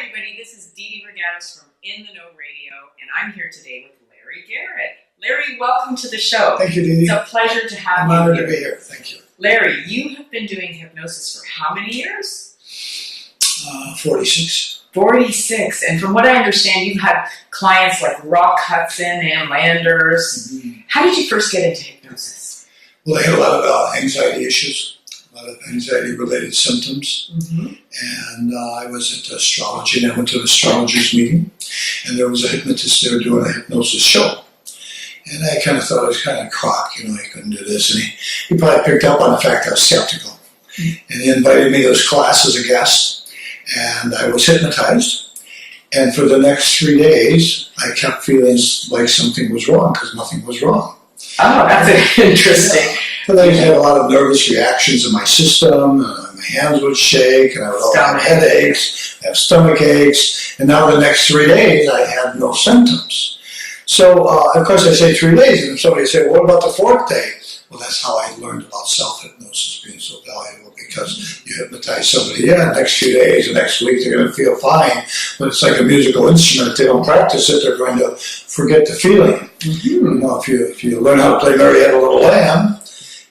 everybody. This is Dee Dee Regattos from In the Know Radio, and I'm here today with Larry Garrett. Larry, welcome to the show. Thank you, Dee Dee. It's a pleasure to have I'm you honored here. to be here. Thank you. Larry, you have been doing hypnosis for how many years? 46. 46. And from what I understand, you've had clients like Rock Hudson and Landers. Mm-hmm. How did you first get into hypnosis? Well, I had a lot of anxiety issues, a lot of anxiety-related symptoms. Mm-hmm. And I was into astrology, and I went to an astrologer's meeting, and there was a hypnotist there doing a hypnosis show. And I kind of thought it was kind of crock, I couldn't do this. And he probably picked up on the fact I was skeptical. And he invited me to his class as a guest, and I was hypnotized. And for the next 3 days, I kept feeling like something was wrong, because nothing was wrong. Oh, that's interesting. Yeah. But I had a lot of nervous reactions in my system, and my hands would shake, and I would have headaches, have stomach aches, and now the next 3 days I had no symptoms. So, of course, I say 3 days, and somebody say, well, what about the fourth day? Well, that's how I learned about self-hypnosis being so valuable, because you hypnotize somebody, next few days, the next week, they're going to feel fine, but it's like a musical instrument. If they don't practice it, they're going to forget the feeling. Mm-hmm. If you learn how to play Mary Had a Little Lamb,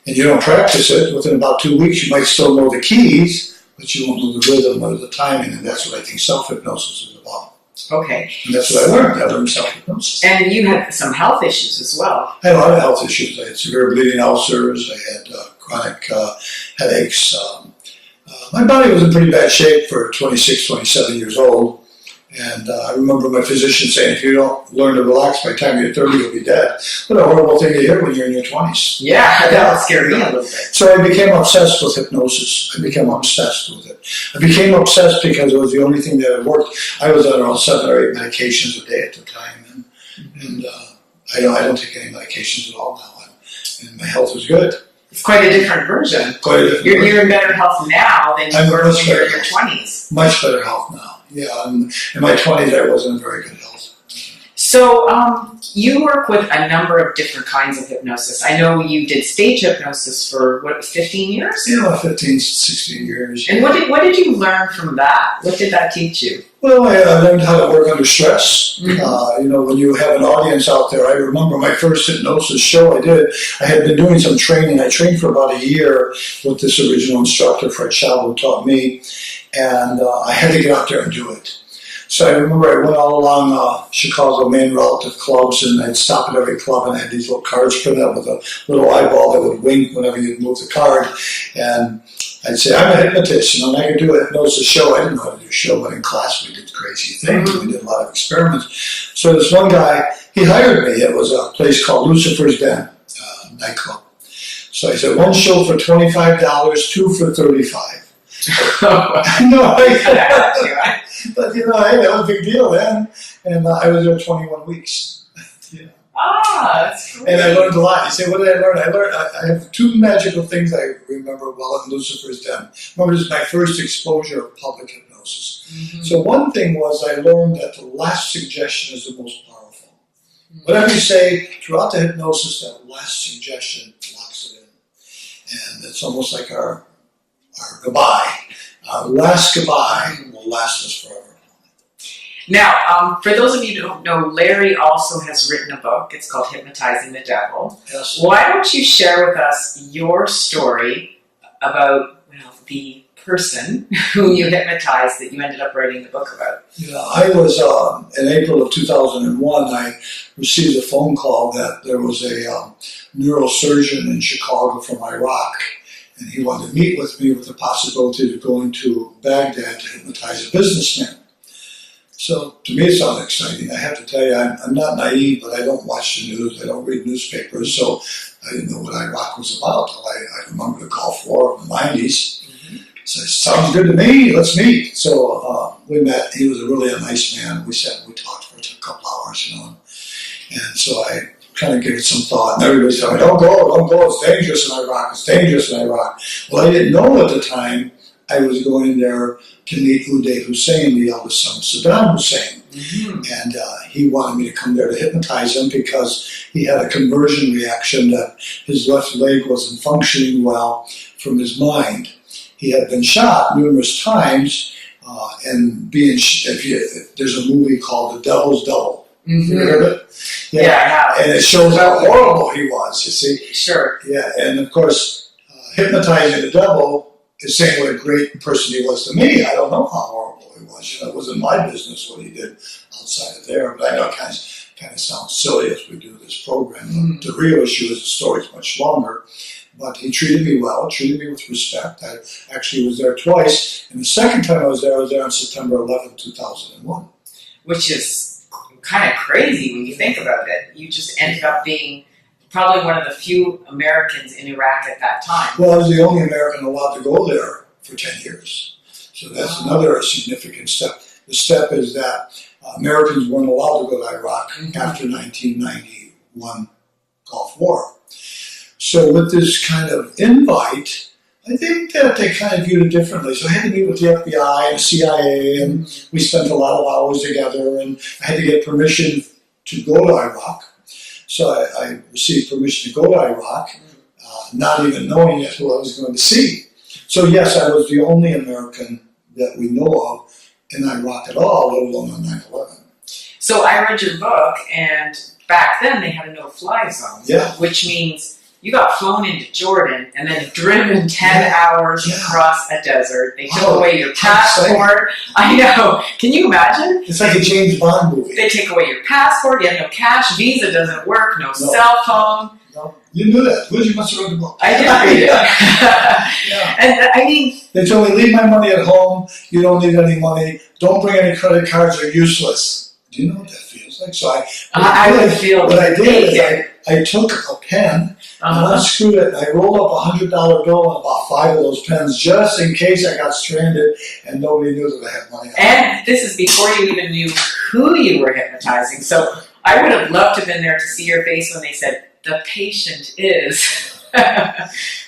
and you don't practice it, within about 2 weeks, you might still know the keys, but you won't know the rhythm or the timing, and that's what I think self-hypnosis is about. Okay. And that's what I learned. I learned self-hypnosis. And you had some health issues as well. I had a lot of health issues. I had severe bleeding ulcers. I had chronic headaches. My body was in pretty bad shape for 26, 27 years old. And I remember my physician saying, if you don't learn to relax by the time you're 30, you'll be dead. What a horrible thing to hear when you're in your 20s. Yeah, that would scare me a little bit. So I became obsessed with hypnosis. I became obsessed with it. I became obsessed because it was the only thing that had worked. I was on around 7 or 8 medications a day at the time. And I don't take any medications at all now. And my health is good. It's quite a different version. Quite a different version. You're in better health now than you were when you were in your 20s. Much better health now. Yeah, in my 20s, I wasn't in very good health. So you work with a number of different kinds of hypnosis. I know you did stage hypnosis for, 15 years? Yeah, 15, 16 years. And what did you learn from that? What did that teach you? Well, I learned how to work under stress. Mm-hmm. When you have an audience out there, I remember my first hypnosis show I did. I had been doing some training. I trained for about a year with this original instructor, Fred Schaub, who taught me. And I had to get out there and do it. So I remember I went all along Chicago main relative clubs, and I'd stop at every club, and I had these little cards printed out with a little eyeball that would wink whenever you'd move the card. And I'd say, I'm a hypnotist, and I could do a hypnosis show. I didn't know how to do a show, but in class we did crazy things. Mm-hmm. We did a lot of experiments. So this one guy, he hired me. It was a place called Lucifer's Den, nightclub. So I said, one show for $25, two for $35. No, but hey, that was a big deal then. And I was there 21 weeks. That's cool. And I learned a lot. You say, what did I learn? I have two magical things I remember well at Lucifer's Den. Remember, this is my first exposure of public hypnosis. Mm-hmm. So one thing was I learned that the last suggestion is the most powerful. Mm-hmm. Whatever you say throughout the hypnosis, that last suggestion locks it in. And it's almost like our goodbye. Our last goodbye will last us forever. Now, for those of you who don't know, Larry also has written a book. It's called Hypnotizing the Devil. Yes. Why don't you share with us your story about the person whom you hypnotized that you ended up writing the book about? Yeah, I was, in April of 2001, I received a phone call that there was a neurosurgeon in Chicago from Iraq, and he wanted to meet with me with the possibility of going to Baghdad to hypnotize a businessman. So to me it sounds exciting. I have to tell you, I'm not naive, but I don't watch the news, I don't read newspapers, so I didn't know what Iraq was about. I remember the Gulf War of the 90s. Mm-hmm. So it sounds good to me, let's meet. So we met. He was really a nice man. We sat and we talked for a couple hours, And so I kind of gave it some thought, and everybody said, don't go, it's dangerous in Iraq. Well, I didn't know at the time I was going there to meet Uday Hussein, the eldest son of Saddam Hussein. Mm-hmm. And he wanted me to come there to hypnotize him because he had a conversion reaction that his left leg wasn't functioning well from his mind. He had been shot numerous times, and being, if there's a movie called The Devil's Double. Mm-hmm. You heard it? Yeah, I have. And it shows how horrible he was, you see. Sure. Yeah, and of course, Hypnotizing the Devil is saying what a great person he was to me. I don't know how horrible he was. You know, it wasn't my business what he did outside of there, but I know it kind of sounds silly as we do this program. Mm-hmm. The real issue is the story's much longer. But he treated me well, treated me with respect. I actually was there twice, and the second time I was there on September 11, 2001. Which is kind of crazy when you think about it. You just ended up being probably one of the few Americans in Iraq at that time. Well, I was the only American allowed to go there for 10 years. So that's another significant step. The step is that Americans weren't allowed to go to Iraq after 1991 Gulf War. So with this kind of invite, I think that they kind of viewed it differently. So I had to meet with the FBI and the CIA, and we spent a lot of hours together, and I had to get permission to go to Iraq. So I received permission to go to Iraq, not even knowing yet who I was going to see. So yes, I was the only American that we know of in Iraq at all, let alone on 9/11. So I read your book, and back then they had a no-fly zone, which means you got flown into Jordan and then driven 10 hours across a desert. They took away your passport. I know. Can you imagine? It's like a James Bond movie. They take away your passport. You have no cash. Visa doesn't work. No cell phone. No. You knew that. You must have read the book. I did read it. And I mean, they told me, leave my money at home. You don't need any money. Don't bring any credit cards. They're useless. Do you know what that feels like? So I would feel what I did is I took a pen and unscrewed it. I rolled up $100 bill and about 5 of those pens just in case I got stranded and nobody knew that I had money. And this is before you even knew who you were hypnotizing. So I would have loved to have been there to see your face when they said, the patient is.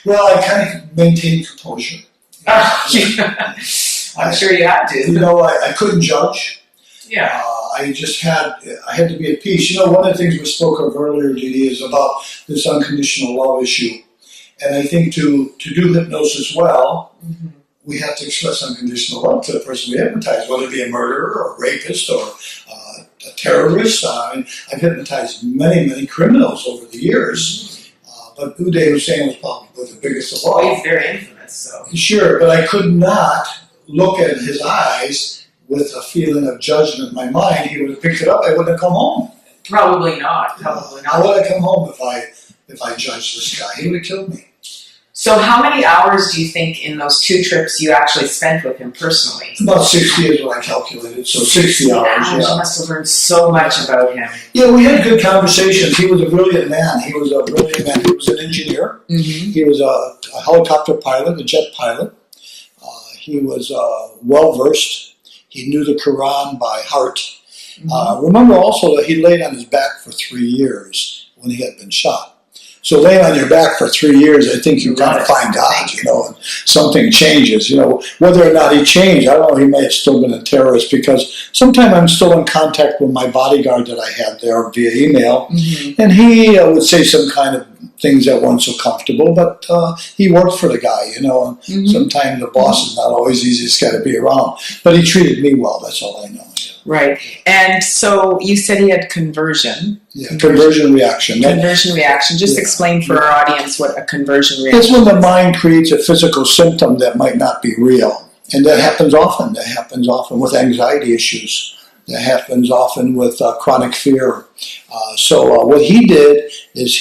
Well, I kind of maintained composure. I'm sure you had to. You know, I couldn't judge. Yeah. I had to be at peace. You know, one of the things we spoke of earlier, Dee, is about this unconditional love issue. And I think to do hypnosis well, we have to express unconditional love to the person we hypnotize, whether it be a murderer or a rapist or a terrorist. I mean, I've hypnotized many, many criminals over the years. But Uday Hussein was probably the biggest of all. Well, he's very infamous, so. Sure, but I could not look at his eyes with a feeling of judgment in my mind. He would have picked it up. I wouldn't have come home. Probably not. Probably not. How would I come home if I judged this guy? He would have killed me. So how many hours do you think in those 2 trips you actually spent with him personally? About 60 is what I calculated. So 60 hours. You must have learned so much about him. Yeah, we had good conversations. He was a brilliant man. He was an engineer. He was a helicopter pilot, a jet pilot. He was well-versed. He knew the Quran by heart. Remember also that he laid on his back for 3 years when he had been shot. So laying on your back for 3 years, I think you kind of find God, you know, and something changes. You know, whether or not he changed, I don't know, he may have still been a terrorist, because sometimes I'm still in contact with my bodyguard that I had there via email, and he would say some kind of things that weren't so comfortable, but he worked for the guy, you know, and sometimes the boss is not always the easiest guy to be around. But he treated me well, that's all I know. Yeah. Right. And so you said he had conversion. Yeah, conversion reaction. Conversion reaction. Just explain for our audience what a conversion reaction is. It's when the mind creates a physical symptom that might not be real. And that happens often. That happens often with anxiety issues. That happens often with chronic fear. So what he did is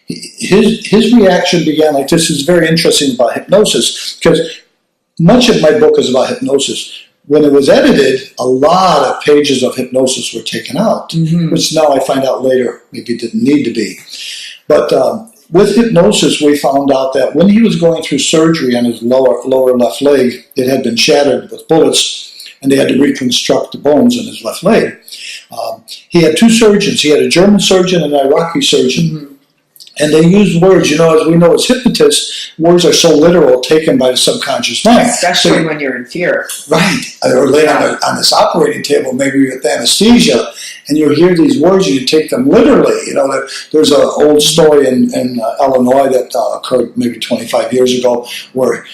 his reaction began like this. Is very interesting about hypnosis, because much of my book is about hypnosis. When it was edited, a lot of pages of hypnosis were taken out, which now I find out later maybe didn't need to be. But with hypnosis, we found out that when he was going through surgery on his lower left leg, it had been shattered with bullets, and they had to reconstruct the bones in his left leg. He had 2 surgeons. He had a German surgeon and an Iraqi surgeon. And they used words, you know, as we know as hypnotists, words are so literal, taken by the subconscious mind. Especially when you're in fear. Right. Or laid on this operating table, maybe with anesthesia, and you hear these words and you take them literally. You know, there's an old story in Illinois that occurred maybe 25 years ago where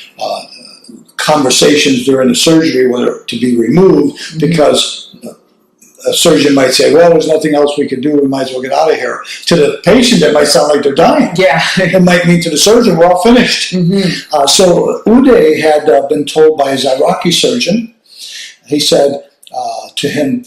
conversations during the surgery whether to be removed because a surgeon might say, well, there's nothing else we can do. We might as well get out of here. To the patient, that might sound like they're dying. Yeah. It might mean to the surgeon, we're all finished. So Uday had been told by his Iraqi surgeon, he said to him,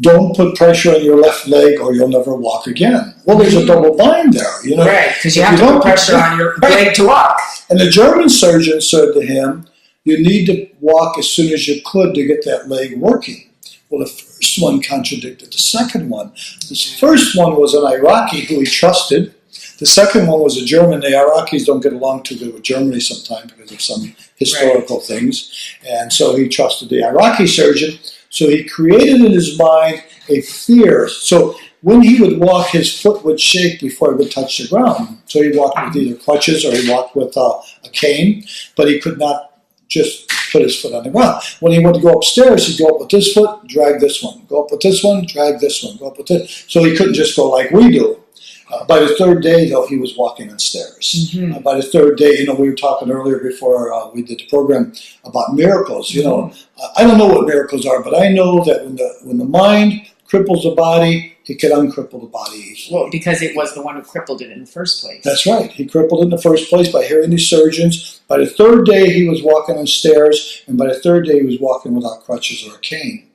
don't put pressure on your left leg or you'll never walk again. Well, there's a double bind there. You know? Right, because you have to put pressure on your leg to walk. And the German surgeon said to him, you need to walk as soon as you could to get that leg working. Well, the first one contradicted the second one. This first one was an Iraqi who he trusted. The second one was a German. The Iraqis don't get along too good with Germany sometimes because of some historical things. And so he trusted the Iraqi surgeon. So he created in his mind a fear. So when he would walk, his foot would shake before he would touch the ground. So he walked with either crutches or he walked with a cane, but he could not just put his foot on the ground. When he went to go upstairs, he'd go up with this foot, drag this one. Go up with this one, drag this one. Go up with this. So he couldn't just go like we do. By the third day, though, he was walking on stairs. By the third day, we were talking earlier before we did the program about miracles. I don't know what miracles are, but I know that when the mind cripples the body, it can uncripple the body easily. Well, because it was the one who crippled it in the first place. That's right. He crippled it in the first place by hearing these surgeons. By the third day, he was walking on stairs, and by the third day, he was walking without crutches or a cane.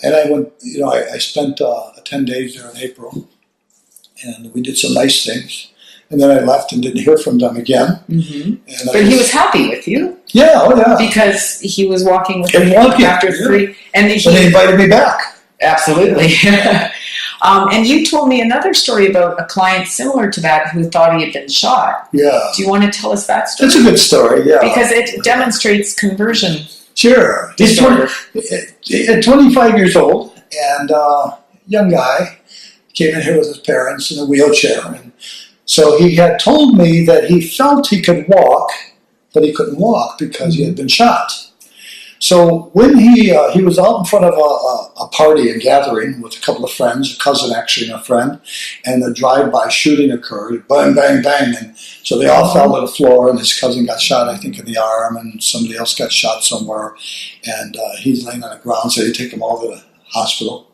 And I went, I spent 10 days there in April, and we did some nice things. And then I left and didn't hear from them again. But he was happy with you. Yeah, oh yeah. Because he was walking with you after 3. And they invited me back. Absolutely. And you told me another story about a client similar to that who thought he had been shot. Yeah. Do you want to tell us that story? It's a good story, yeah. Because it demonstrates conversion. Sure. He's 25 years old, and young guy, came in here with his parents in a wheelchair. And so he had told me that he felt he could walk, but he couldn't walk because he had been shot. So when he was out in front of a party, a gathering with a couple of friends, a cousin actually and a friend, and a drive-by shooting occurred, bang, bang, bang. And so they all fell to the floor, and his cousin got shot, I think, in the arm, and somebody else got shot somewhere. And he's laying on the ground, so they take him all to the hospital.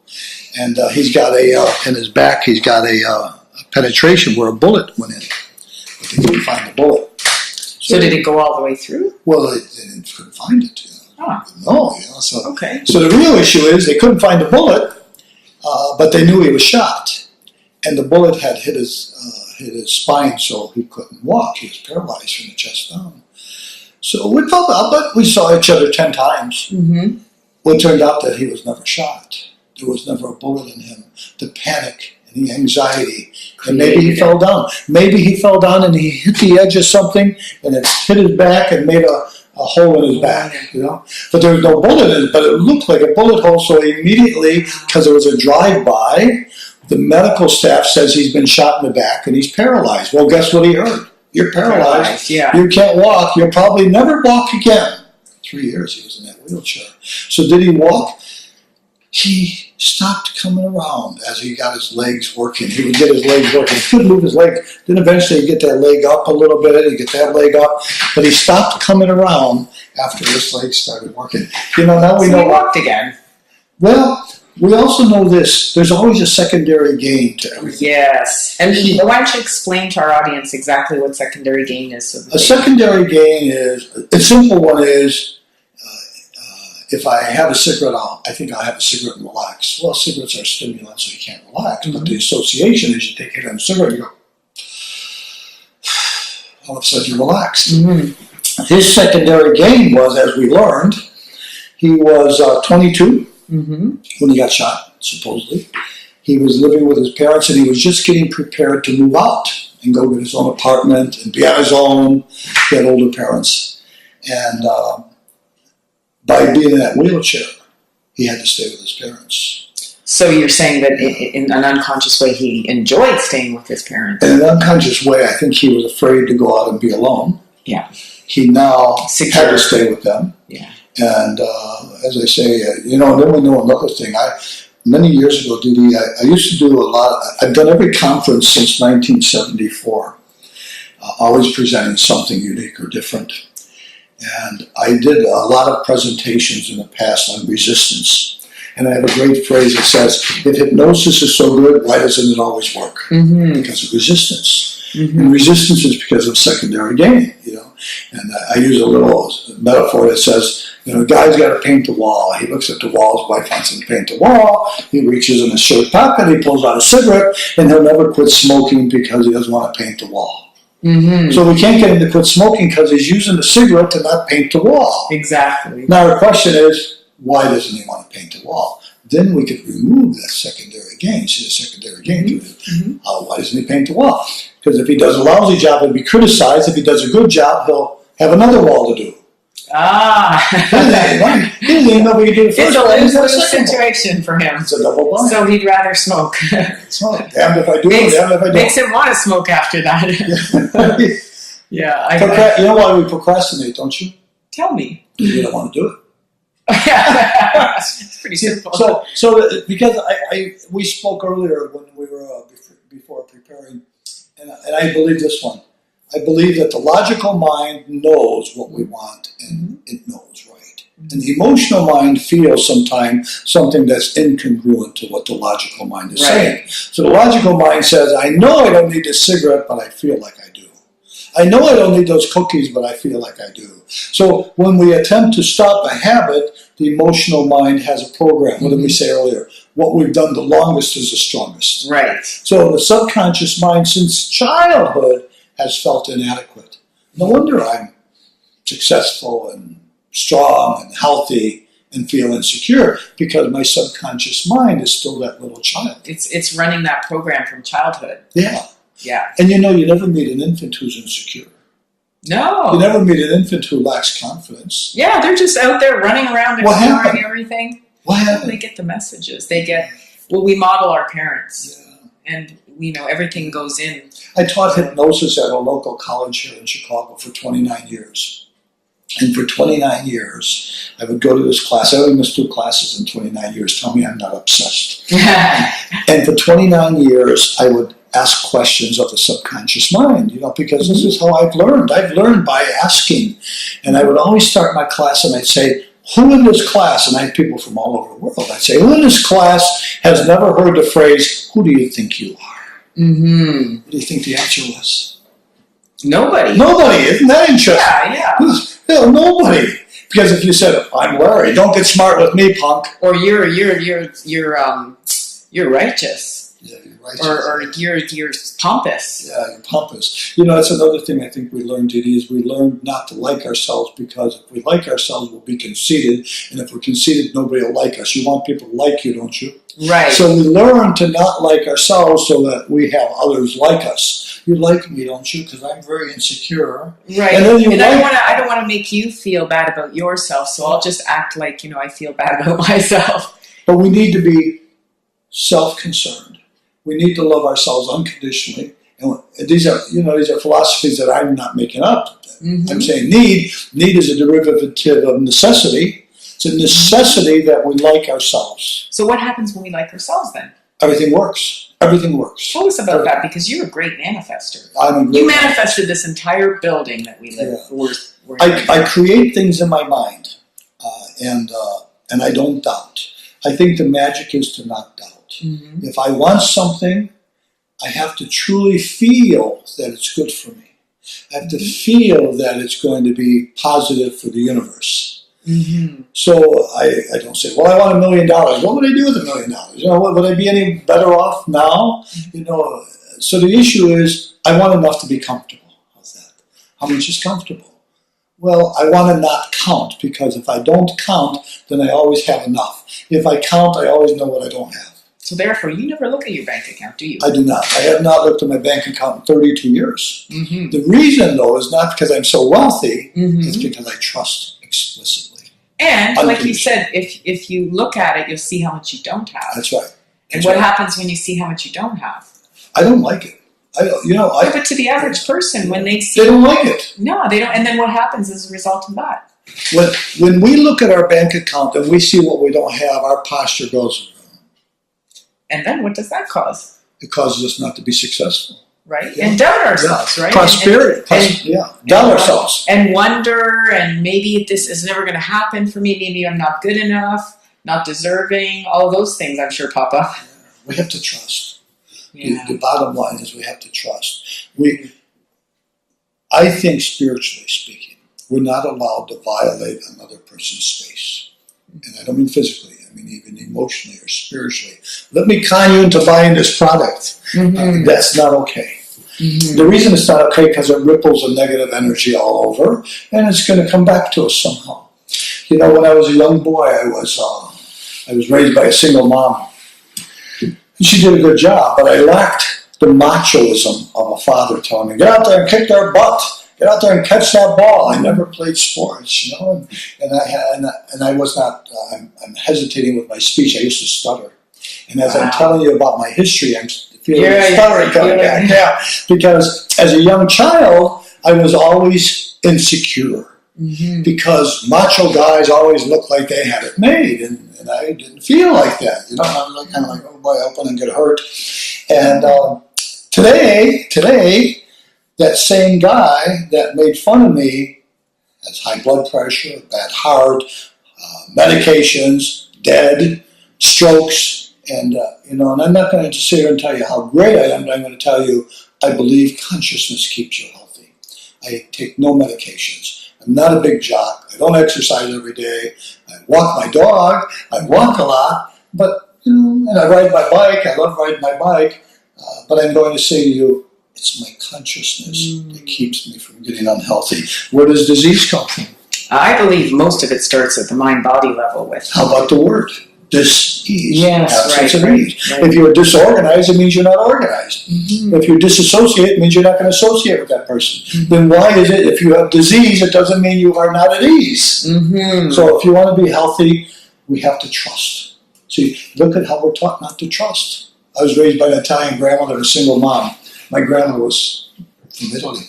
And he's got in his back, he's got a penetration where a bullet went in. But they couldn't find the bullet. So did it go all the way through? Well, they couldn't find it. No, So the real issue is they couldn't find the bullet, but they knew he was shot, and the bullet had hit his spine, so he couldn't walk. He was paralyzed from the chest down. So we felt bad, but we saw each other 10 times. Well, it turned out that he was never shot. There was never a bullet in him. The panic and the anxiety, and maybe he fell down. Maybe he fell down and he hit the edge of something, and it hit his back and made a hole in his back, But there was no bullet in it, but it looked like a bullet hole, so immediately, because it was a drive-by, the medical staff says he's been shot in the back and he's paralyzed. Well, guess what he heard? You're paralyzed. You can't walk. You'll probably never walk again. 3 years he was in that wheelchair. So did he walk? He stopped coming around as he got his legs working. He would get his legs working. He couldn't move his leg. Then eventually he'd get that leg up a little bit. He'd get that leg up. But he stopped coming around after his legs started working. Now we know. He walked again. Well, we also know this. There's always a secondary gain to everything. Yes. And why don't you explain to our audience exactly what secondary gain is? A secondary gain is, a simple one is, if I have a cigarette, I think I'll have a cigarette and relax. Well, cigarettes are stimulants, so you can't relax. But the association is you take a hit on a cigarette, you go, all of a sudden you relax. His secondary gain was, as we learned, he was 22 when he got shot, supposedly. He was living with his parents, and he was just getting prepared to move out and go get his own apartment and be on his own. He had older parents. And by being in that wheelchair, he had to stay with his parents. So you're saying that in an unconscious way he enjoyed staying with his parents? In an unconscious way, I think he was afraid to go out and be alone. Yeah. He now had to stay with them. Yeah. And as I say, then we know another thing. Many years ago, Didi, I used to do a lot. I've done every conference since 1974, always presenting something unique or different. And I did a lot of presentations in the past on resistance. And I have a great phrase that says, if hypnosis is so good, why doesn't it always work? Because of resistance. And resistance is because of secondary gain, And I use a little metaphor that says, a guy's got to paint the wall. He looks at the wall, his wife wants him to paint the wall. He reaches in his shirt pocket, he pulls out a cigarette, and he'll never quit smoking because he doesn't want to paint the wall. So we can't get him to quit smoking because he's using the cigarette to not paint the wall. Exactly. Now the question is, why doesn't he want to paint the wall? Then we could remove that secondary gain. See the secondary gain? Why doesn't he paint the wall? Because if he does a lousy job, he'll be criticized. If he does a good job, he'll have another wall to do. He doesn't even know what he did first. It's a lose-lose situation for him. It's a double bind. So he'd rather smoke. Damned if I do, damned if I don't. Makes him want to smoke after that. You know why we procrastinate, don't you? Tell me. You don't want to do it. It's pretty simple. So because we spoke earlier when we were before preparing, and I believe this one. I believe that the logical mind knows what we want, and it knows, right? And the emotional mind feels sometimes something that's incongruent to what the logical mind is saying. So the logical mind says, I know I don't need this cigarette, but I feel like I do. I know I don't need those cookies, but I feel like I do. So when we attempt to stop a habit, the emotional mind has a program. What did we say earlier? What we've done the longest is the strongest. Right. So the subconscious mind, since childhood, has felt inadequate. No wonder I'm successful and strong and healthy and feel insecure, because my subconscious mind is still that little child. It's running that program from childhood. Yeah. Yeah. And you never meet an infant who's insecure. No. You never meet an infant who lacks confidence. Yeah, they're just out there running around exploring everything. What happened? They get the messages. We model our parents. Yeah. And everything goes in. I taught hypnosis at a local college here in Chicago for 29 years. And for 29 years, I would go to this class. I only missed 2 classes in 29 years. Tell me I'm not obsessed. And for 29 years, I would ask questions of the subconscious mind, because this is how I've learned. I've learned by asking. And I would always start my class and I'd say, who in this class, and I had people from all over the world, I'd say, who in this class has never heard the phrase, who do you think you are? What do you think the answer was? Nobody. Nobody. Isn't that interesting? Yeah. Nobody. Because if you said, I'm Larry, don't get smart with me, punk. Or you're righteous. Yeah, you're righteous. Or you're pompous. Yeah, you're pompous. That's another thing I think we learned, Didi, is we learned not to like ourselves, because if we like ourselves, we'll be conceited. And if we're conceited, nobody will like us. You want people to like you, don't you? Right. So we learn to not like ourselves so that we have others like us. You like me, don't you? Because I'm very insecure. Right. And I don't want to make you feel bad about yourself, so I'll just act like, I feel bad about myself. But we need to be self-concerned. We need to love ourselves unconditionally. And these are philosophies that I'm not making up. I'm saying need. Need is a derivative of necessity. It's a necessity that we like ourselves. So what happens when we like ourselves then? Everything works. Everything works. Tell us about that, because you're a great manifester. You manifested this entire building that we live in. I create things in my mind, and I don't doubt. I think the magic is to not doubt. If I want something, I have to truly feel that it's good for me. I have to feel that it's going to be positive for the universe. So I don't say, well, I want $1 million. What would I do with $1 million? Would I be any better off now? So the issue is, I want enough to be comfortable. How's that? How much is comfortable? Well, I want to not count, because if I don't count, then I always have enough. If I count, I always know what I don't have. So therefore, you never look at your bank account, do you? I do not. I have not looked at my bank account in 32 years. The reason, though, is not because I'm so wealthy. It's because I trust explicitly. And, like you said, if you look at it, you'll see how much you don't have. That's right. And what happens when you see how much you don't have? I don't like it. But to the average person, when they see... They don't like it. No, they don't. And then what happens as a result of that? When we look at our bank account and we see what we don't have, our posture goes... And then what does that cause? It causes us not to be successful. right? And doubt ourselves, right? Prosperity. Doubt ourselves. And wonder, and maybe this is never going to happen for me. Maybe I'm not good enough, not deserving. All those things, I'm sure, pop up. We have to trust. Yeah. The bottom line is we have to trust. I think spiritually speaking, we're not allowed to violate another person's space. And I don't mean physically, I mean even emotionally or spiritually. Let me con you into buying this product. That's not okay. The reason it's not okay because it ripples a negative energy all over, and it's going to come back to us somehow. You know, when I was a young boy, I was raised by a single mom. And she did a good job, but I lacked the machoism of a father telling me, get out there and kick their butt. Get out there and catch that ball. I never played sports, you know, and I was not. I'm hesitating with my speech. I used to stutter, and as I'm telling you about my history, I'm feeling stuttering coming back. Yeah, because as a young child, I was always insecure because macho guys always looked like they had it made, and I didn't feel like that. You know, I was like, kind of like, oh boy, I hope I don't get hurt. And today. That same guy that made fun of me has high blood pressure, bad heart, medications, dead, strokes, and and I'm not going to sit here and tell you how great I am, but I'm going to tell you I believe consciousness keeps you healthy. I take no medications. I'm not a big jock. I don't exercise every day. I walk my dog. I walk a lot, but and I ride my bike. I love riding my bike, but I'm going to say to you, it's my consciousness that keeps me from getting unhealthy. Where does disease come from? I believe most of it starts at the mind-body level with. How about the word? Dis-ease. Yes, right. If you're disorganized, it means you're not organized. If you disassociate, it means you're not going to associate with that person. Then why is it if you have disease, it doesn't mean you are not at ease? So if you want to be healthy, we have to trust. See, look at how we're taught not to trust. I was raised by an Italian grandmother, a single mom. My grandma was from Italy.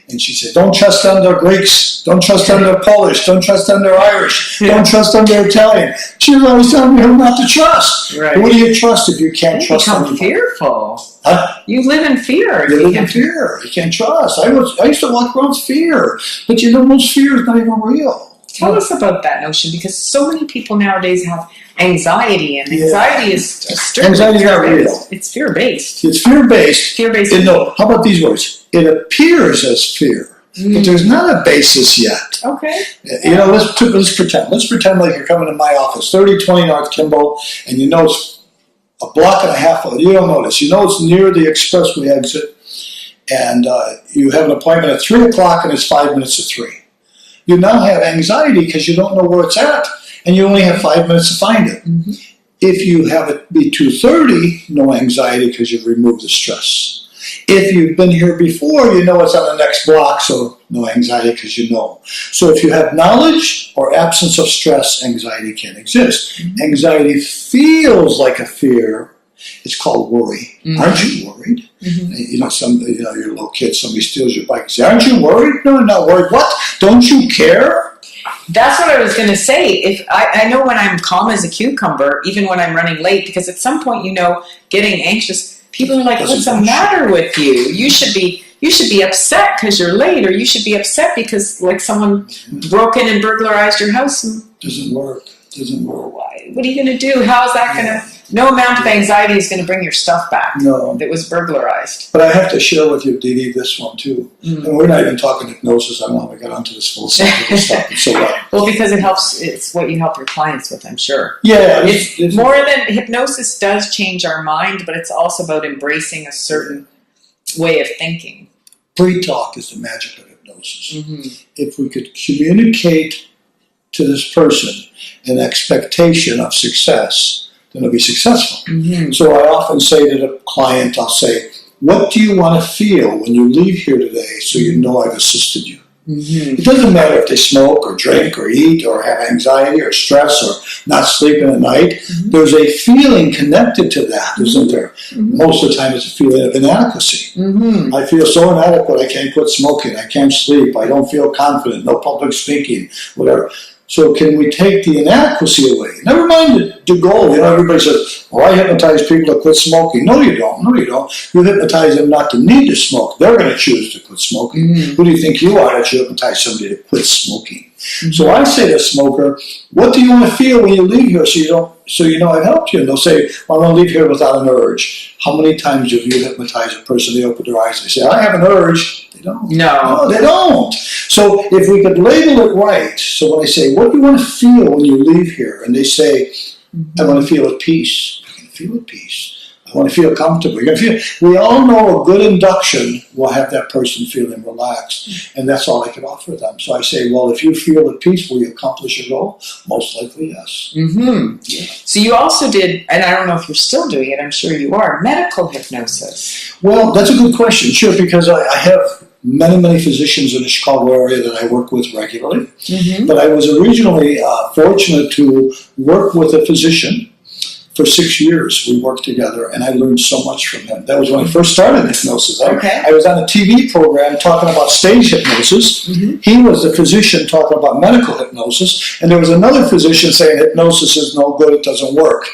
And she said, don't trust them, they're Greeks. Don't trust them, they're Polish. Don't trust them, they're Irish. Don't trust them, they're Italian. She was always telling me not to trust. Right. Who do you trust if you can't trust them? You become fearful. Huh? You live in fear. You live in fear. You can't trust. I used to walk around with fear. But you know, most fear is not even real. Tell us about that notion, because so many people nowadays have anxiety, and anxiety is anxiety not real. It's fear-based. It's fear-based. Fear-based. No, how about these words? It appears as fear, but there's not a basis yet. Okay. You know, let's pretend. Let's pretend like you're coming to my office, 3020 North Kimball, and you know it's a block and a half. You don't notice. You know it's near the expressway exit, and you have an appointment at 3 o'clock, and it's 5 minutes to 3. You now have anxiety because you don't know where it's at, and you only have 5 minutes to find it. If you have it be 2:30, no anxiety because you've removed the stress. If you've been here before, you know it's on the next block, so no anxiety because you know. So if you have knowledge or absence of stress, anxiety can't exist. Anxiety feels like a fear. It's called worry. Aren't you worried? You know, you're a little kid, somebody steals your bike. You say, aren't you worried? No, I'm not worried. What? Don't you care? That's what I was going to say. If I know when I'm calm as a cucumber, even when I'm running late, because at some point, getting anxious, people are like, what's the matter with you? You should be upset because you're late, or you should be upset because like someone broke in and burglarized your house. Doesn't work. What are you going to do? How is that going to... No amount of anxiety is going to bring your stuff back that was burglarized. But I have to share with you, Dee Dee, this one too. And we're not even talking hypnosis. I don't know if we got onto this philosophical stuff. So well, because it helps. It's what you help your clients with, I'm sure. Yeah. It's more than hypnosis does change our mind, but it's also about embracing a certain way of thinking. Pre-talk is the magic of hypnosis. If we could communicate to this person an expectation of success, then it'll be successful. So I often say to the client, I'll say, what do you want to feel when you leave here today so you know I've assisted you? It doesn't matter if they smoke or drink or eat or have anxiety or stress or not sleeping at night. There's a feeling connected to that, isn't there? Most of the time it's a feeling of inadequacy. I feel so inadequate I can't quit smoking, I can't sleep, I don't feel confident, no public speaking, whatever. So can we take the inadequacy away? Never mind the goal. Everybody says, well, I hypnotize people to quit smoking. No, you don't. No, you don't. You hypnotize them not to need to smoke. They're going to choose to quit smoking. Mm-hmm. Who do you think you are that you hypnotize somebody to quit smoking? Mm-hmm. So I say to a smoker, what do you want to feel when you leave here so you know I helped you? And they'll say, well, I want to leave here without an urge. How many times have you hypnotized a person? They open their eyes and they say, I have an urge. They don't. No, they don't. So if we could label it right, so when I say, what do you want to feel when you leave here? And they say, I want to feel at peace. I can feel at peace. I want to feel comfortable. We all know a good induction will have that person feeling relaxed, and that's all I can offer them. So I say, well, if you feel at peace, will you accomplish your goal? Most likely, yes. Mm-hmm. Yeah. So you also did, and I don't know if you're still doing it, I'm sure you are, medical hypnosis. Well, that's a good question. Sure, because I have many physicians in the Chicago area that I work with regularly. Mm-hmm. But I was originally fortunate to work with a physician. For 6 years, we worked together, and I learned so much from him. That was when I first started hypnosis. I was on a TV program talking about stage hypnosis. Mm-hmm. He was the physician talking about medical hypnosis, and there was another physician saying hypnosis is no good, it doesn't work.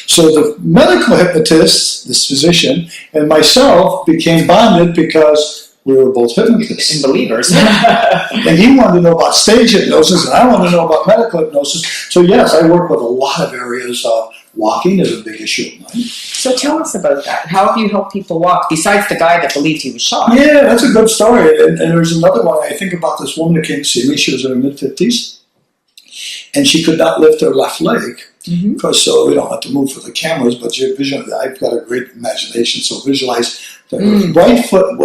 So the medical hypnotist, this physician, and myself became bonded because we were both hypnotists. And believers. And he wanted to know about stage hypnosis, and I wanted to know about medical hypnosis. So yes, I work with a lot of areas. Walking is a big issue of mine. So tell us about that. How have you helped people walk, besides the guy that believed he was shot? Yeah, that's a good story. And there's another one. I think about this woman that came to see me. She was in her mid-50s, and she could not lift her left leg. Mm-hmm. Because so we don't have to move for the cameras, but your vision. I've got a great imagination, so visualize that her right foot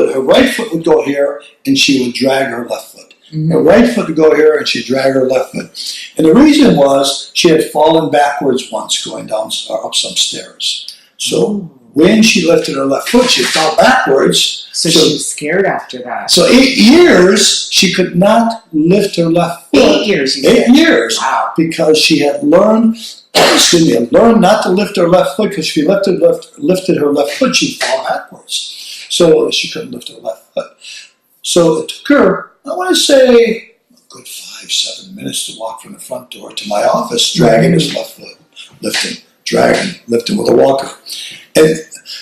would go here, and she would drag her left foot. Mm-hmm. Her right foot would go here, and she'd drag her left foot. And the reason was she had fallen backwards once going down up some stairs. So when she lifted her left foot, she fell backwards. So she was scared after that. So 8 years, she could not lift her left foot. 8 years, you said? 8 years. Wow. Because she had learned not to lift her left foot, because if she lifted her left foot, she'd fall backwards. So she couldn't lift her left foot. So it took her, I want to say, a good 5-7 minutes to walk from the front door to my office, dragging his left foot, lifting with a walker. And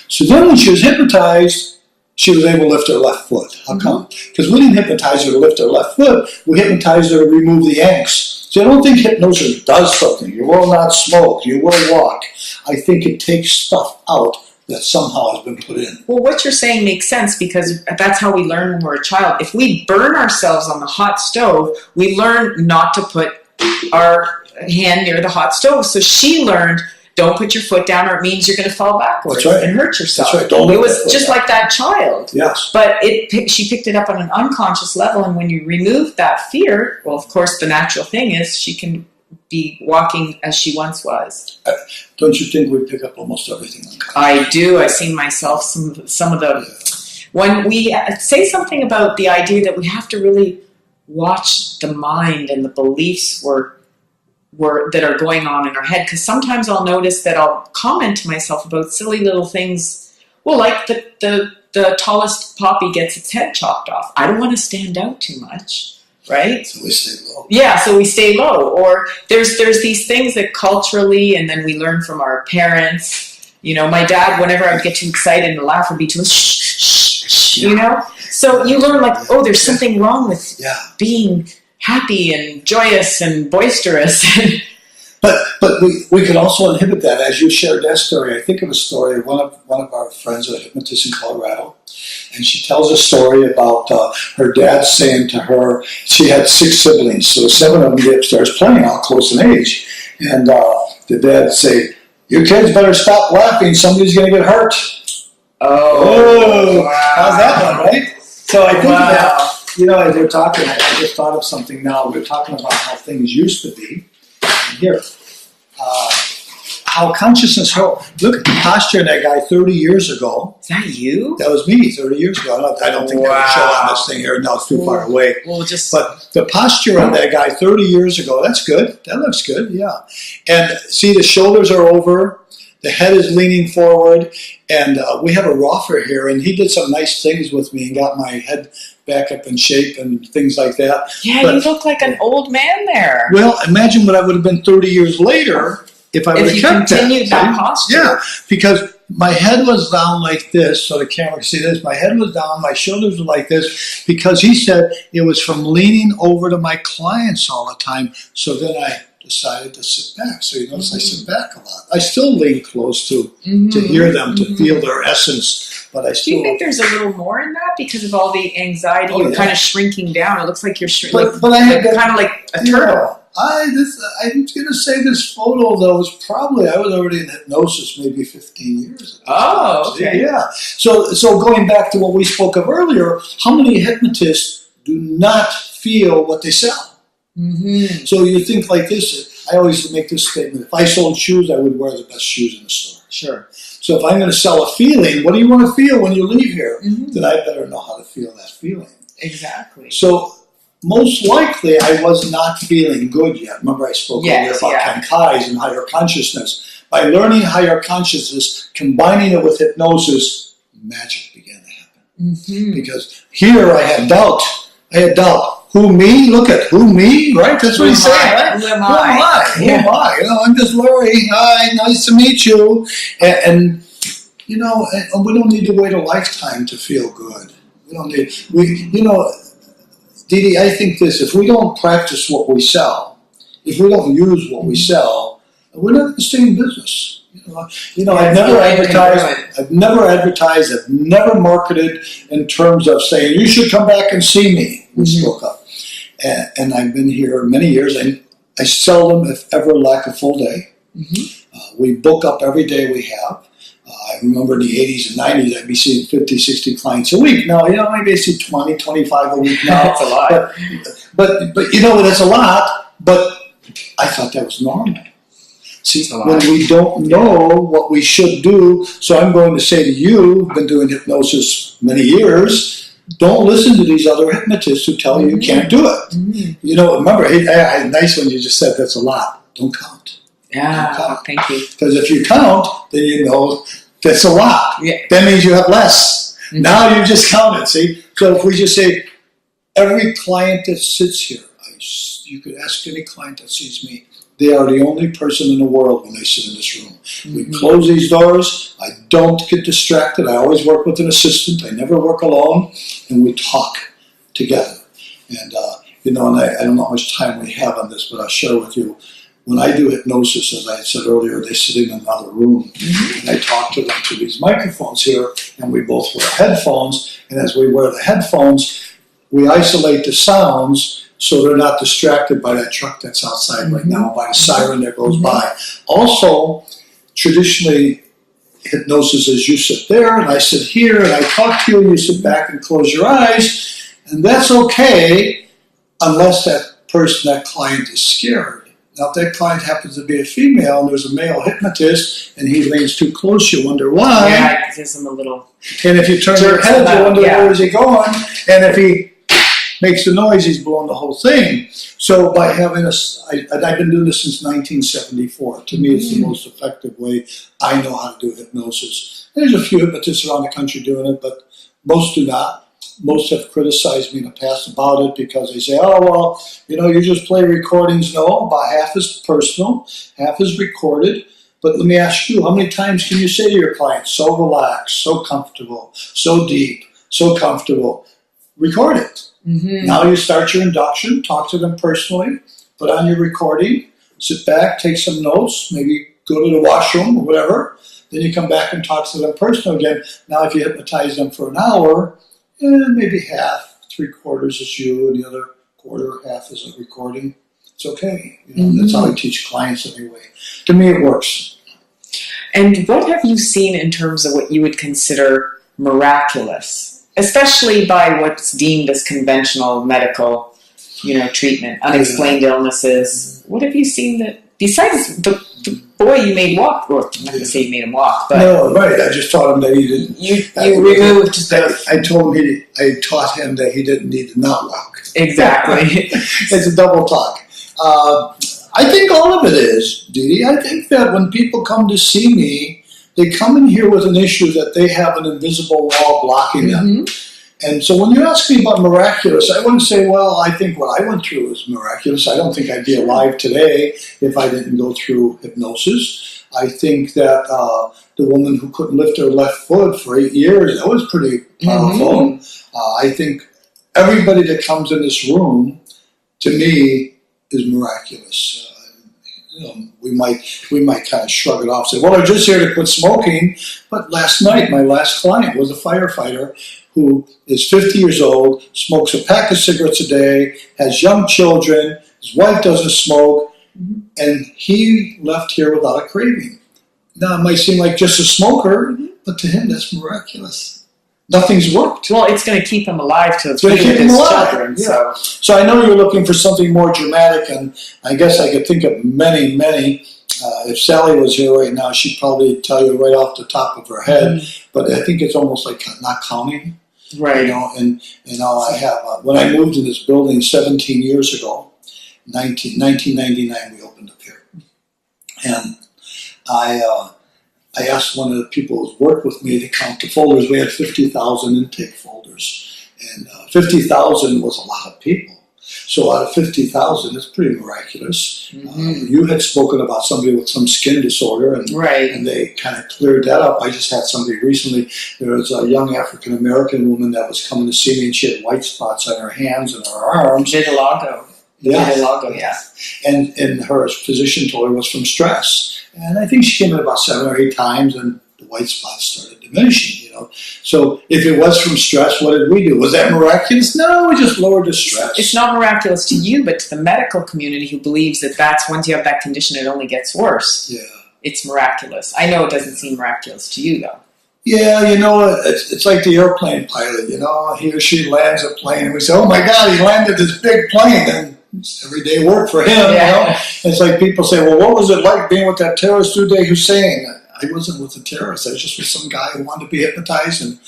so then when she was hypnotized, she was able to lift her left foot. How come? Because we didn't hypnotize her to lift her left foot, we hypnotized her to remove the angst. So I don't think hypnosis does something. You will not smoke, you will walk. I think it takes stuff out that somehow has been put in. Well, what you're saying makes sense, because that's how we learn when we're a child. If we burn ourselves on the hot stove, we learn not to put our hand near the hot stove. So she learned, don't put your foot down, or it means you're going to fall backwards and hurt yourself. That's right. It was just like that child. Yes. But she picked it up on an unconscious level, and when you remove that fear, well, of course, the natural thing is she can be walking as she once was. Don't you think we pick up almost everything? I do. I've seen myself some of the... When we say something about the idea that we have to really watch the mind and the beliefs that are going on in our head, because sometimes I'll notice that I'll comment to myself about silly little things. Well, like the tallest poppy gets its head chopped off. I don't want to stand out too much. Right? So we stay low. Yeah, so we stay low. Or there's these things that culturally, and then we learn from our parents. You know, my dad, whenever I'd get too excited and laugh, would be too shh, shh, shh, you know? So you learn like, oh, there's something wrong with being happy and joyous and boisterous. But we could also inhibit that. As you shared that story, I think of a story of one of our friends, a hypnotist in Colorado, and she tells a story about her dad saying to her, she had 6 siblings, so 7 of them get upstairs playing, all close in age, and the dad say, "You kids better stop laughing, somebody's going to get hurt." Oh, wow. How's that one, right? So I think of that, you know, as you're talking, I just thought of something now. We're talking about how things used to be. Here, how consciousness, look at the posture of that guy 30 years ago. Is that you? That was me 30 years ago. I don't think I would show on this thing here. No, it's too far away. But the posture of that guy 30 years ago, that's good. That looks good, yeah. And see, the shoulders are over. the head is leaning forward, and we have a rougher here, and he did some nice things with me and got my head back up in shape and things like that. Yeah, you look like an old man there. Well, imagine what I would have been 30 years later if I would have kept continued that posture. Yeah, because my head was down like this, so the camera can see this. My head was down, my shoulders were like this, because he said it was from leaning over to my clients all the time. So then I decided to sit back. So you notice I sit back a lot. I still lean close to hear them, to feel their essence. But I still. Do you think there's a little more in that because of all the anxiety? You're kind of shrinking down. It looks like you're shrinking. But I had kind of like a turtle. I'm going to say this photo, though, was probably, I was already in hypnosis maybe 15 years ago. Oh, okay. Yeah. So going back to what we spoke of earlier, how many hypnotists do not feel what they sell? Mm-hmm. So you think like this, I always make this statement, if I sold shoes, I would wear the best shoes in the store. Sure. So if I'm going to sell a feeling, what do you want to feel when you leave here? Then I better know how to feel that feeling. Exactly. So most likely, I was not feeling good yet. Remember, I spoke earlier about kankais and higher consciousness. By learning higher consciousness, combining it with hypnosis, magic began to happen. Because here I had doubt. Who, me? Look at who, me? Right? That's what he's saying, right? Who am I? Who am I? You know, I'm just Larry. Hi, nice to meet you. And you know, and we don't need to wait a lifetime to feel good. We don't need. Dee, I think this, if we don't practice what we sell, if we don't use what we sell, we're not going to stay in business. I've never advertised, I've never marketed in terms of saying, you should come back and see me. We spoke up. And I've been here many years, and I seldom, if ever, lack a full day. We book up every day we have. I remember in the 80s and 90s, I'd be seeing 50, 60 clients a week. Now, maybe I see 20, 25 a week now. That's a lot. But that's a lot. But I thought that was normal. See, when we don't know what we should do, so I'm going to say to you, who've been doing hypnosis many years, don't listen to these other hypnotists who tell you can't do it. Remember, nice when you just said that's a lot. Don't count. Yeah, thank you. Because if you count, then you know that's a lot. Yeah. That means you have less. Now you just counted, see? So if we just say, every client that sits here, you could ask any client that sees me, they are the only person in the world when they sit in this room. We close these doors. I don't get distracted. I always work with an assistant. I never work alone. And we talk together. And, and I don't know how much time we have on this, but I'll share with you. When I do hypnosis, as I said earlier, they sit in another room, and I talk to them through these microphones here, and we both wear headphones, and as we wear the headphones, we isolate the sounds so they're not distracted by that truck that's outside right now, by the siren that goes by. Also, traditionally, hypnosis is you sit there, and I sit here, and I talk to you, and you sit back and close your eyes, and that's okay, unless that client is scared. Now, if that client happens to be a female and there's a male hypnotist and he leans too close, you wonder why. Yeah, it gives him a little. And if you turn your head, you wonder where is he going. And if he makes the noise, he's blowing the whole thing. So by having I've been doing this since 1974. To me, it's the most effective way I know how to do hypnosis. There's a few hypnotists around the country doing it, but most do not. Most have criticized me in the past about it because they say, oh, well, you just play recordings. No, about half is personal, half is recorded. But let me ask you, how many times can you say to your clients, so relaxed, so comfortable, so deep, so comfortable? Record it. Now you start your induction, talk to them personally, put on your recording, sit back, take some notes, maybe go to the washroom or whatever. Then you come back and talk to them personally again. Now if you hypnotize them for an hour, maybe half, 3/4 is you, and the other quarter, half is a recording. It's okay. That's how I teach clients anyway. To me, it works. And what have you seen in terms of what you would consider miraculous, especially by what's deemed as conventional medical, treatment, unexplained illnesses? What have you seen that, besides the boy you made walk, or I'm not going to say you made him walk, but... No, right, I just taught him that he didn't... You removed... I taught him that he didn't need to not walk. Exactly. It's a double talk. I think all of it is, Dee Dee. I think that when people come to see me, they come in here with an issue that they have an invisible wall blocking them. And so when you ask me about miraculous, I wouldn't say, well, I think what I went through is miraculous. I don't think I'd be alive today if I didn't go through hypnosis. I think that the woman who couldn't lift her left foot for 8 years, that was pretty powerful. I think everybody that comes in this room, to me, is miraculous. We might kind of shrug it off, say, well, I'm just here to quit smoking. But last night, my last client was a firefighter who is 50 years old, smokes a pack of cigarettes a day, has young children, his wife doesn't smoke, and he left here without a craving. Now, it might seem like just a smoker, but to him, that's miraculous. Nothing's worked. Well, it's going to keep him alive to keep him alive. Children. Yeah. So I know you're looking for something more dramatic, and I guess I could think of many. If Sally was here right now, she'd probably tell you right off the top of her head. But I think it's almost like not counting. Right. And I have, when I moved in this building 17 years ago, 1999, we opened up here. And I asked one of the people who worked with me to count the folders. We had 50,000 intake folders. And 50,000 was a lot of people. So out of 50,000, it's pretty miraculous. You had spoken about somebody with some skin disorder, and they kind of cleared that up. I just had somebody recently. There was a young African-American woman that was coming to see me, and she had white spots on her hands and her arms. Vitiligo. Yeah. Vitiligo, yeah. And her physician told her it was from stress. And I think she came in about 7 or 8 times, and the white spots started diminishing, So if it was from stress, what did we do? Was that miraculous? No, we just lowered the stress. It's not miraculous to you, but to the medical community who believes that that's once you have that condition, it only gets worse. Yeah. It's miraculous. I know it doesn't seem miraculous to you, though. Yeah, it's like the airplane pilot, He or she lands a plane, and we say, oh my God, he landed this big plane, and it's everyday work for him, It's like people say, well, what was it like being with that terrorist Uday Hussein? I wasn't with a terrorist. I was just with some guy who wanted to be hypnotized and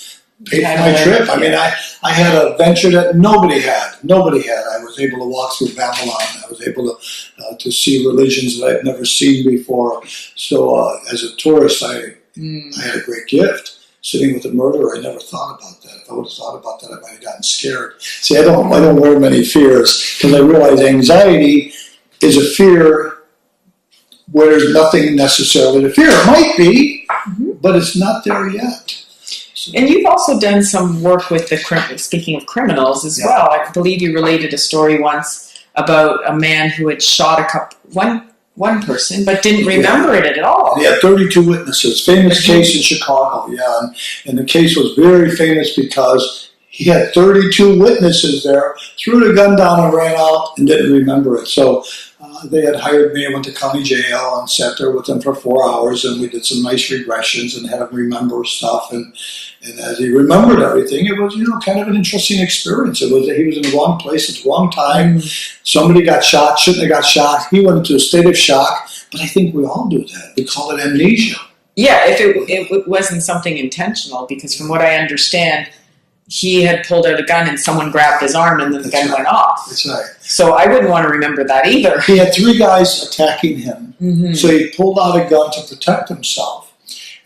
paid for my trip. I mean, I had a venture that nobody had. I was able to walk through Babylon. I was able to see religions that I'd never seen before. So as a tourist, I had a great gift. Sitting with a murderer, I never thought about that. If I would have thought about that, I might have gotten scared. See, I don't wear many fears because I realize anxiety is a fear where there's nothing necessarily to fear. It might be, but it's not there yet. So. And you've also done some work with speaking of criminals as well. I believe you related a story once about a man who had shot one person, but didn't remember it at all. He had 32 witnesses. Famous case in Chicago, and the case was very famous because he had 32 witnesses there, threw the gun down and ran out and didn't remember it. So they had hired me. I went to county jail and sat there with them for 4 hours, and we did some nice regressions and had him remember stuff. And as he remembered everything, it was kind of an interesting experience. It was he was in the wrong place at the wrong time. Somebody got shot, shouldn't have got shot. He went into a state of shock. But I think we all do that. We call it amnesia. Yeah, if it wasn't something intentional, because from what I understand, he had pulled out a gun and someone grabbed his arm and then the gun went off. That's right. So I wouldn't want to remember that either. He had 3 guys attacking him. So he pulled out a gun to protect himself.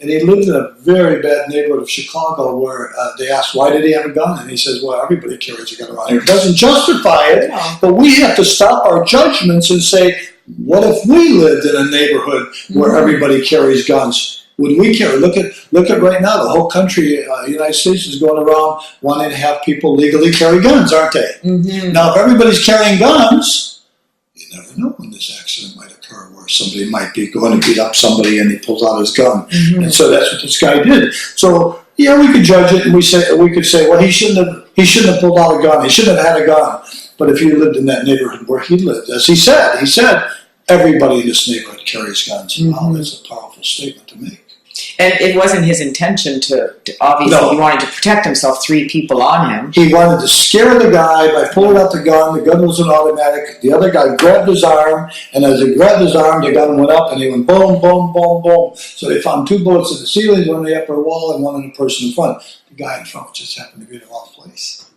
And he lived in a very bad neighborhood of Chicago where they asked, why did he have a gun? And he says, well, everybody carries a gun around here. It doesn't justify it, but we have to stop our judgments and say, what if we lived in a neighborhood where everybody carries guns? Would we care? Look at right now. The whole country, the United States, is going around wanting to have people legally carry guns, aren't they? Now, if everybody's carrying guns, you never know when this accident might occur where somebody might be going to beat up somebody and he pulls out his gun. And so that's what this guy did. So, we could judge it and we could say, well, he shouldn't have pulled out a gun. He shouldn't have had a gun. But if you lived in that neighborhood where he lived, as he said, everybody in this neighborhood carries guns. Wow, that's a powerful statement to make. And it wasn't his intention to obviously, he wanted to protect himself, 3 people on him. He wanted to scare the guy by pulling out the gun was an automatic. The other guy grabbed his arm, and as he grabbed his arm, the gun went up, and he went boom, boom, boom, boom. So they found 2 bullets in the ceiling, one in the upper wall, and one in the person in front. The guy in front just happened to be in the wrong place.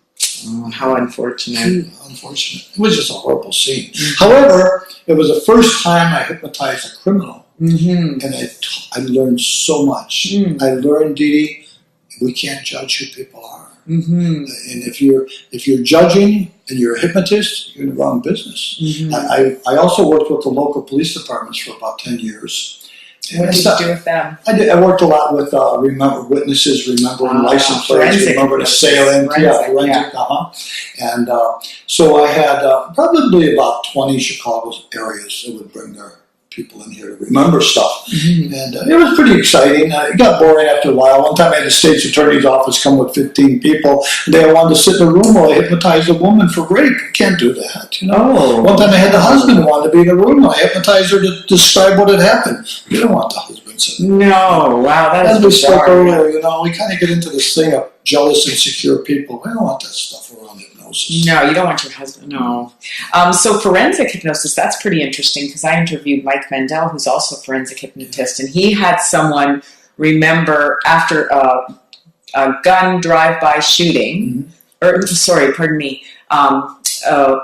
Oh, how unfortunate. Unfortunate. It was just a horrible scene. However, it was the first time I hypnotized a criminal. And I learned so much. I learned, Dee, we can't judge who people are. And if you're judging and you're a hypnotist, you're in the wrong business. I also worked with the local police departments for about 10 years. What did you do with them? I worked a lot with witnesses, remembering license plates, remembering assailant, forensic, And so I had probably about 20 Chicago areas that would bring their people in here to remember stuff. And it was pretty exciting. It got boring after a while. One time I had the state's attorney's office come with 15 people. They wanted to sit in a room while I hypnotized a woman for rape. You can't do that, One time I had the husband who wanted to be in a room while I hypnotized her to describe what had happened. You don't want the husband sitting. No, wow, that is bizarre. As we spoke earlier, we kind of get into this thing of jealous, insecure people. We don't want that stuff around hypnosis. No, you don't want your husband. No. So forensic hypnosis, that's pretty interesting because I interviewed Mike Mandel, who's also a forensic hypnotist, and he had someone remember after a gun drive-by shooting,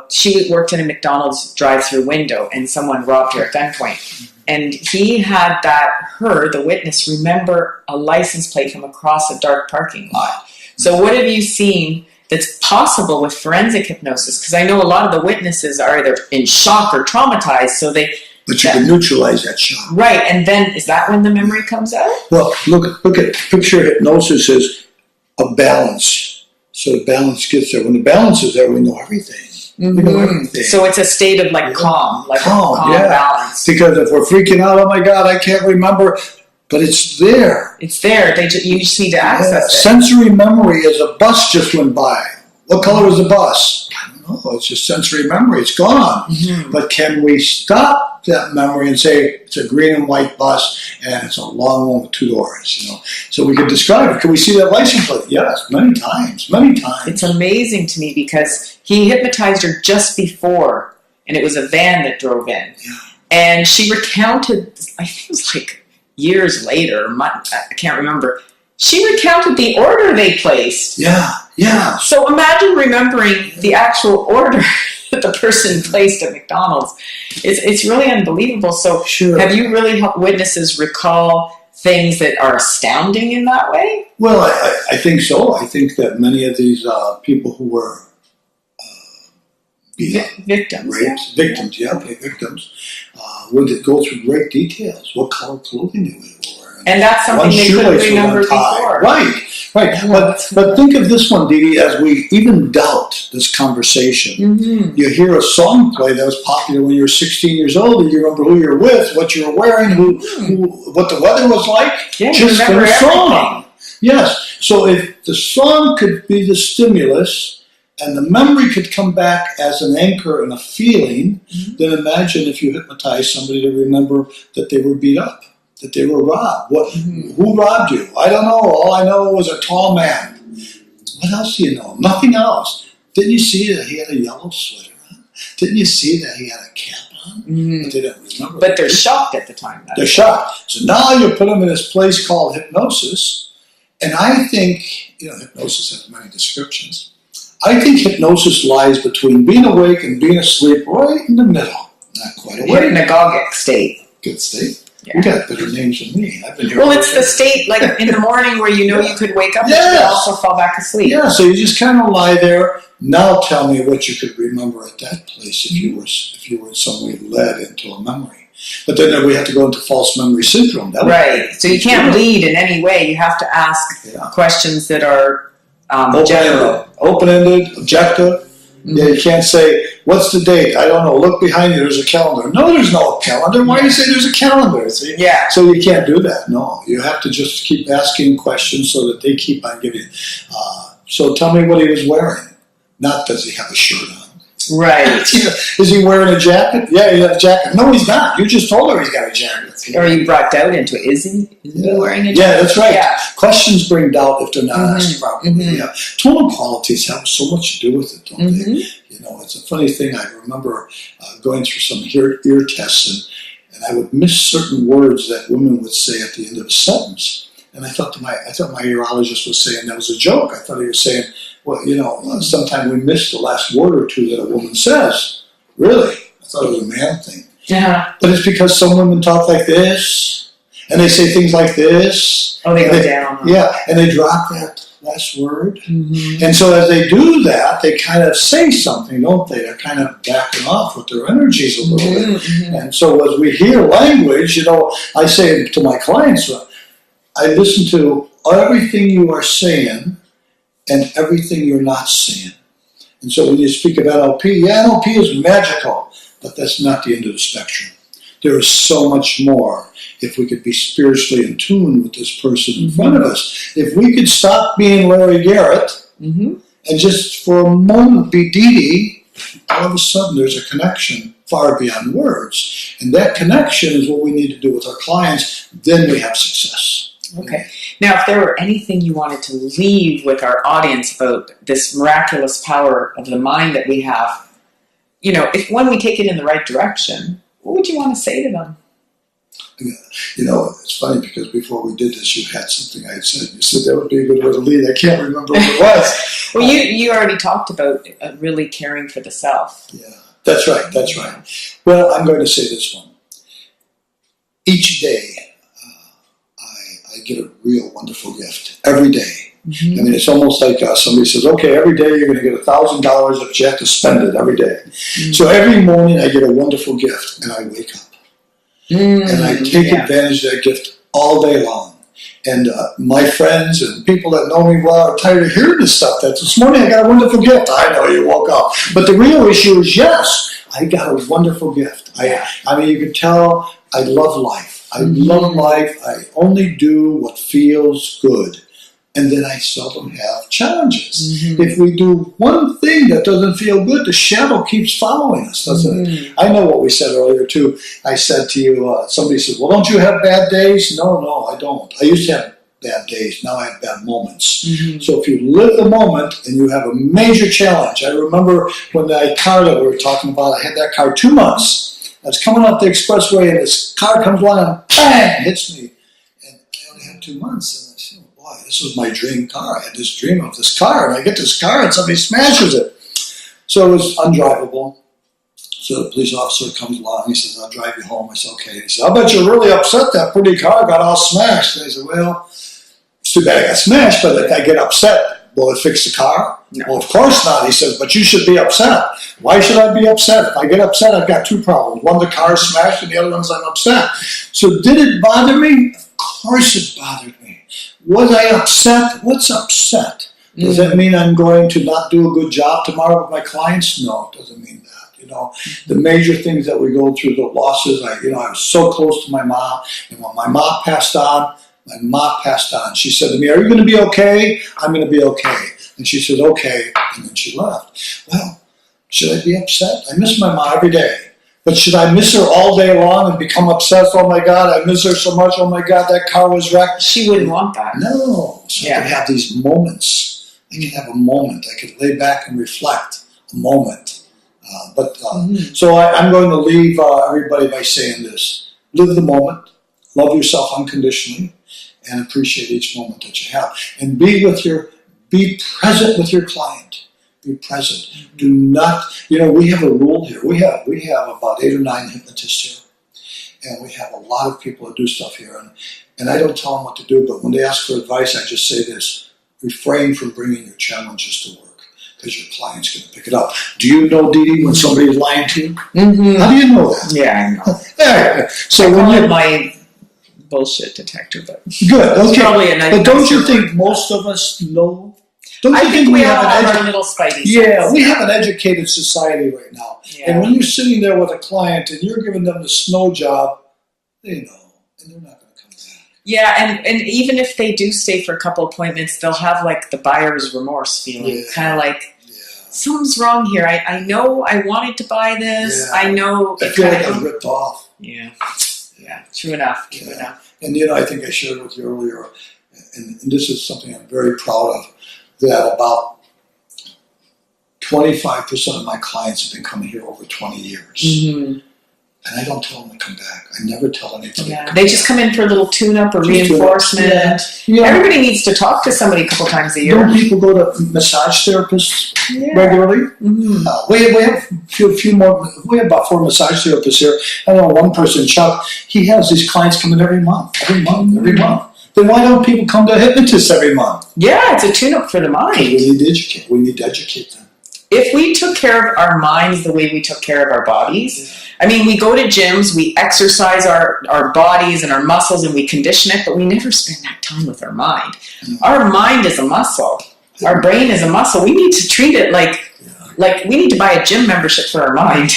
she worked in a McDonald's drive-through window and someone robbed her at gunpoint. And he had the witness, remember a license plate from across a dark parking lot. So what have you seen that's possible with forensic hypnosis? Because I know a lot of the witnesses are either in shock or traumatized, so but you can neutralize that shock. Right, and then is that when the memory comes out? Well, picture hypnosis as a balance. So the balance gets there. When the balance is there, we know everything. We know everything. So it's a state of calm, calm balance. Because if we're freaking out, oh my God, I can't remember. But it's there. It's there. You just need to access it. Sensory memory is a bus just went by. What color was the bus? I don't know. It's just sensory memory. It's gone. But can we stop that memory and say it's a green and white bus and it's a long one with 2 doors? So we can describe it. Can we see that license plate? Yes, many times. Many times. It's amazing to me because he hypnotized her just before, and it was a van that drove in, and she recounted. I think it was years later, I can't remember, she recounted the order they placed. Yeah. So imagine remembering the actual order that the person placed at McDonald's. It's really unbelievable. So have you really helped witnesses recall things that are astounding in that way? Well, I think so. I think that many of these people who were victims would go through great details. What color clothing they were wearing. And that's something they couldn't remember before. Right. But think of this one, Dee, as we even doubt this conversation. You hear a song play that was popular when you were 16 years old, and you remember who you're with, what you were wearing, what the weather was like, just from the song. Yes. So if the song could be the stimulus, and the memory could come back as an anchor and a feeling, then imagine if you hypnotize somebody to remember that they were beat up, that they were robbed. Who robbed you? I don't know. All I know was a tall man. What else do you know? Nothing else. Didn't you see that he had a yellow sweater on? Didn't you see that he had a cap on? But they don't remember. But they're shocked at the time. They're shocked. So now you put them in this place called hypnosis, and I think, hypnosis has many descriptions. I think hypnosis lies between being awake and being asleep, right in the middle. Not quite awake. You're in a agogic state. Good state. You got better names than me. I've been here. Well, it's the state in the morning where you could wake up and also fall back asleep. Yeah, so you just kind of lie there. Now tell me what you could remember at that place if you were in some way led into a memory. But then we have to go into false memory syndrome. Right. So you can't lead in any way. You have to ask questions that are open-ended, objective. You can't say, what's the date? I don't know. Look behind you. There's a calendar. No, there's no calendar. Why do you say there's a calendar? See? Yeah. So you can't do that. No. You have to just keep asking questions so that they keep on giving. So tell me what he was wearing. Not does he have a shirt on. Right. Is he wearing a jacket? Yeah, he has a jacket. No, he's not. You just told her he's got a jacket. Or you brought doubt into it. Isn't he wearing a jacket? Yeah, that's right. Yeah. Questions bring doubt if they're not asked properly. Tonal qualities have so much to do with it, don't they? It's a funny thing. I remember going through some ear tests, and I would miss certain words that women would say at the end of a sentence. And I thought my urologist was saying that was a joke. I thought he was saying, well, sometimes we miss the last word or two that a woman says. Really? I thought it was a man thing. Yeah. But it's because some women talk like this, and they say things like this. Oh, they go down. Yeah, and they drop that last word. Mm-hmm. And so as they do that, they kind of say something, don't they? They're kind of backing off with their energies a little bit. Mm-hmm. And so as we hear language, I say to my clients, I listen to everything you are saying and everything you're not saying. And so when you speak of NLP, NLP is magical, but that's not the end of the spectrum. There is so much more if we could be spiritually in tune with this person in front of us. If we could stop being Larry Garrett and just for a moment be Dee Dee, all of a sudden there's a connection far beyond words. And that connection is what we need to do with our clients. Then we have success. Okay. Now, if there were anything you wanted to leave with our audience about this miraculous power of the mind that we have, if when we take it in the right direction, what would you want to say to them? It's funny because before we did this, you had something I had said. You said that would be a good way to lead. I can't remember what it was. Well, you already talked about really caring for the self. Yeah, that's right. That's right. Well, I'm going to say this one. Each day, I get a real wonderful gift. Every day. Mm-hmm. I mean, it's almost like somebody says, okay, every day you're going to get $1,000, but you have to spend it every day. Mm-hmm. So every morning I get a wonderful gift, and I wake up. And I take advantage of that gift all day long. And my friends and people that know me well are tired of hearing this stuff. That this morning I got a wonderful gift. I know you woke up. But the real issue is, yes, I got a wonderful gift. I mean, you can tell I love life. I love life. I only do what feels good. And then I seldom have challenges. Mm-hmm. If we do one thing that doesn't feel good, the shadow keeps following us, doesn't it? I know what we said earlier, too. I said to you, somebody said, well, don't you have bad days? No, I don't. I used to have bad days. Now I have bad moments. Mm-hmm. So if you live the moment and you have a major challenge. I remember when that car that we were talking about, I had that car 2 months. I was coming up the expressway and this car comes along and bang, hits me. And I only had 2 months. And I said, boy, this was my dream car. I had this dream of this car. And I get this car and somebody smashes it. So it was undrivable. So the police officer comes along. He says, I'll drive you home. I said, okay. He said, I bet you're really upset that pretty car got all smashed. And I said, well, it's too bad I got smashed, but if I get upset, will it fix the car? No. Well, of course not. He says, but you should be upset. Why should I be upset? If I get upset, I've got 2 problems. One, the car is smashed, and the other one's I'm upset. So did it bother me? Of course it bothered me. Was I upset? What's upset? Does that mean I'm going to not do a good job tomorrow with my clients? No, it doesn't mean that. The major things that we go through, the losses, I was so close to my mom, and when my mom passed on, she said to me, are you going to be okay? I'm going to be okay. And she said, okay, and then she left. Well, should I be upset? I miss my mom every day. But should I miss her all day long and become obsessed? Oh my God, I miss her so much. Oh my God, that car was wrecked. She wouldn't want that. No. So I could have these moments. I could have a moment. I could lay back and reflect a moment. So I'm going to leave everybody by saying this. Live the moment. Love yourself unconditionally. And appreciate each moment that you have. And be present with your client. Be present. Do not, we have a rule here. We have about 8 or 9 hypnotists here. And we have a lot of people that do stuff here. And I don't tell them what to do, but when they ask for advice, I just say this. Refrain from bringing your challenges to work, because your client's going to pick it up. Do you know, Dee Dee, when somebody is lying to you? Mm-hmm. How do you know that? Yeah, I know. So when you're my bullshit detector, but good. Okay. Probably a nice. But don't you think most of us know? Don't you think we have our little spidey sense? Yeah, we have an educated society right now. Yeah. And when you're sitting there with a client and you're giving them the snow job, they know, and they're not going to come back. Yeah, and even if they do stay for a couple appointments, they'll have like the buyer's remorse feeling, kind of like, something's wrong here. I know I wanted to buy this. Yeah. I know. I feel like I'm ripped off. Yeah, true enough. And I think I shared with you earlier, and this is something I'm very proud of, that about 25% of my clients have been coming here over 20 years. Mm-hmm. And I don't tell them to come back. I never tell anybody. Yeah, they just come in for a little tune-up or reinforcement. Yeah. Everybody needs to talk to somebody a couple times a year. Don't people go to massage therapists regularly? Mm-hmm. We have a few more. We have about 4 massage therapists here. I know one person, Chuck. He has these clients coming every month. Then why don't people come to a hypnotist every month? Yeah, it's a tune-up for the mind. We need to educate. We need to educate them. If we took care of our minds the way we took care of our bodies, I mean, we go to gyms, we exercise our bodies and our muscles, and we condition it, but we never spend that time with our mind. Our mind is a muscle. Our brain is a muscle. We need to treat it like we need to buy a gym membership for our mind.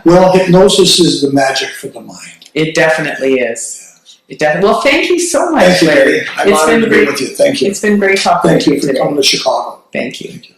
Well, hypnosis is the magic for the mind. It definitely is. Well, thank you so much, Thank you, Larry. I'm honored to be with you. Thank you. It's been great talking to you today. Thank you for coming to Chicago. Thank you.